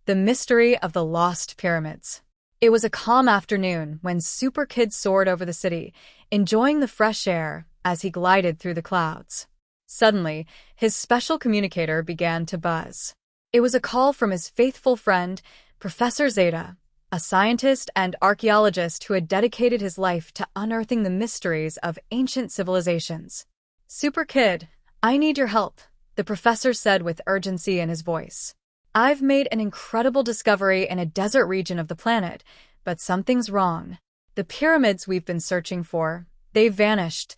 The mystery of the lost pyramids. It was a calm afternoon when SuperKid soared over the city, enjoying the fresh air as he glided through the clouds. Suddenly, his special communicator began to buzz. It was a call from his faithful friend, Professor Zeta, a scientist and archaeologist who had dedicated his life to unearthing the mysteries of ancient civilizations. "SuperKid, I need your help," the professor said with urgency in his voice. "I've made an incredible discovery in a desert region of the planet, but something's wrong. The pyramids we've been searching for, they've vanished."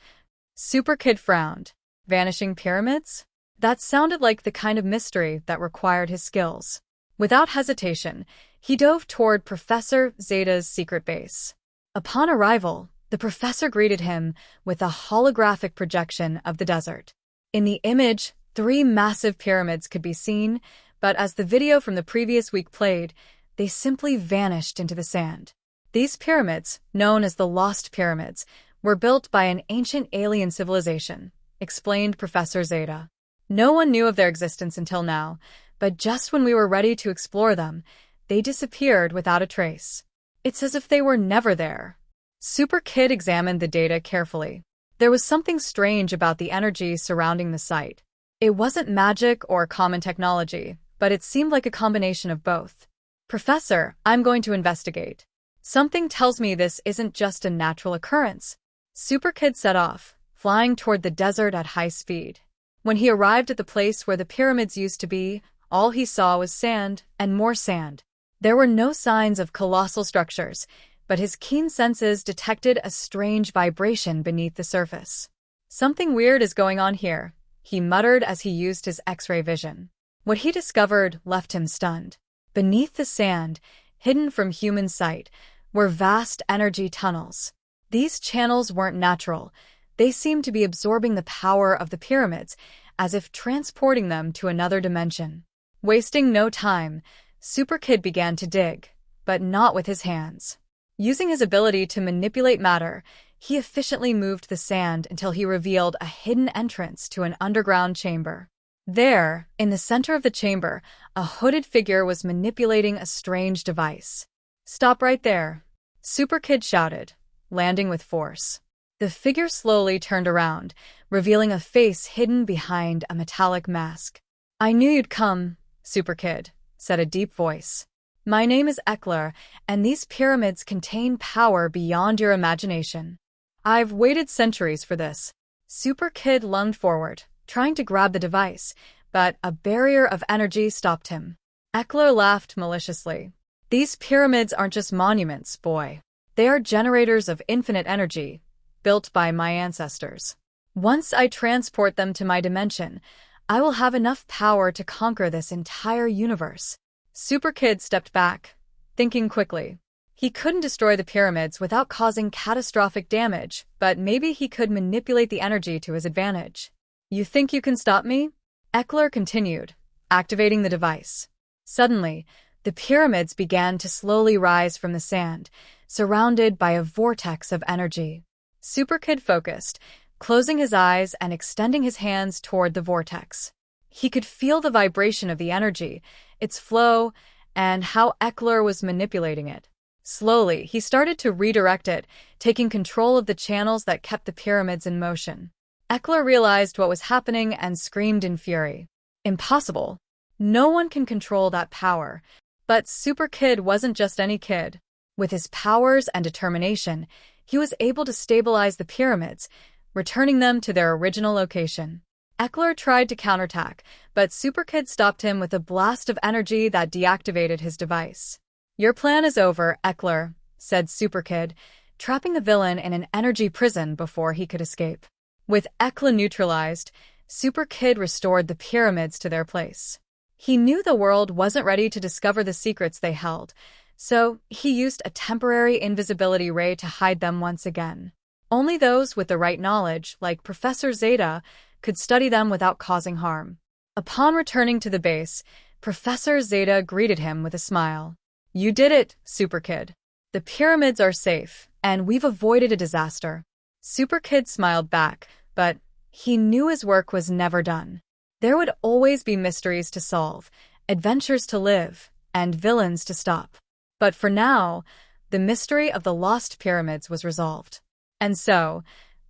SuperKid frowned. Vanishing pyramids? That sounded like the kind of mystery that required his skills. Without hesitation, he dove toward Professor Zeta's secret base. Upon arrival, the professor greeted him with a holographic projection of the desert. In the image, 3 massive pyramids could be seen, but as the video from the previous week played, they simply vanished into the sand. These pyramids, known as the Lost Pyramids, were built by an ancient alien civilization, explained Professor Zeta. No one knew of their existence until now, but just when we were ready to explore them, they disappeared without a trace. It's as if they were never there. SuperKid examined the data carefully. There was something strange about the energy surrounding the site. It wasn't magic or common technology, but it seemed like a combination of both. "Professor, I'm going to investigate. Something tells me this isn't just a natural occurrence." SuperKid set off, flying toward the desert at high speed. When he arrived at the place where the pyramids used to be, all he saw was sand and more sand. There were no signs of colossal structures, but his keen senses detected a strange vibration beneath the surface. "Something weird is going on here," he muttered as he used his X-ray vision. What he discovered left him stunned. Beneath the sand, hidden from human sight, were vast energy tunnels. These channels weren't natural. They seemed to be absorbing the power of the pyramids, as if transporting them to another dimension. Wasting no time, SuperKid began to dig, but not with his hands. Using his ability to manipulate matter, he efficiently moved the sand until he revealed a hidden entrance to an underground chamber. There, in the center of the chamber, a hooded figure was manipulating a strange device. "Stop right there," SuperKid shouted, landing with force. The figure slowly turned around, revealing a face hidden behind a metallic mask. "I knew you'd come, SuperKid," said a deep voice. "My name is Eklor, and these pyramids contain power beyond your imagination. I've waited centuries for this." SuperKid lunged forward, trying to grab the device, but a barrier of energy stopped him. Eklor laughed maliciously. "These pyramids aren't just monuments, boy. They are generators of infinite energy, built by my ancestors. Once I transport them to my dimension, I will have enough power to conquer this entire universe." SuperKid stepped back, thinking quickly. He couldn't destroy the pyramids without causing catastrophic damage, but maybe he could manipulate the energy to his advantage. "You think you can stop me?" Eklor continued, activating the device. Suddenly, the pyramids began to slowly rise from the sand, surrounded by a vortex of energy. SuperKid focused, closing his eyes and extending his hands toward the vortex. He could feel the vibration of the energy, its flow, and how Eklor was manipulating it. Slowly, he started to redirect it, taking control of the channels that kept the pyramids in motion. Eklor realized what was happening and screamed in fury. "Impossible! No one can control that power." But SuperKid wasn't just any kid. With his powers and determination, he was able to stabilize the pyramids, returning them to their original location. Eklor tried to counterattack, but SuperKid stopped him with a blast of energy that deactivated his device. "Your plan is over, Eklor," said SuperKid, trapping the villain in an energy prison before he could escape. With Eklor neutralized, SuperKid restored the pyramids to their place. He knew the world wasn't ready to discover the secrets they held, so he used a temporary invisibility ray to hide them once again. Only those with the right knowledge, like Professor Zeta, could study them without causing harm. Upon returning to the base, Professor Zeta greeted him with a smile. "You did it, SuperKid. The pyramids are safe, and we've avoided a disaster." SuperKid smiled back, but he knew his work was never done. There would always be mysteries to solve, adventures to live, and villains to stop. But for now, the mystery of the lost pyramids was resolved. And so,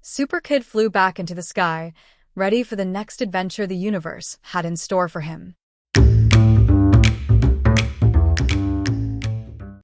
SuperKid flew back into the sky, ready for the next adventure the universe had in store for him.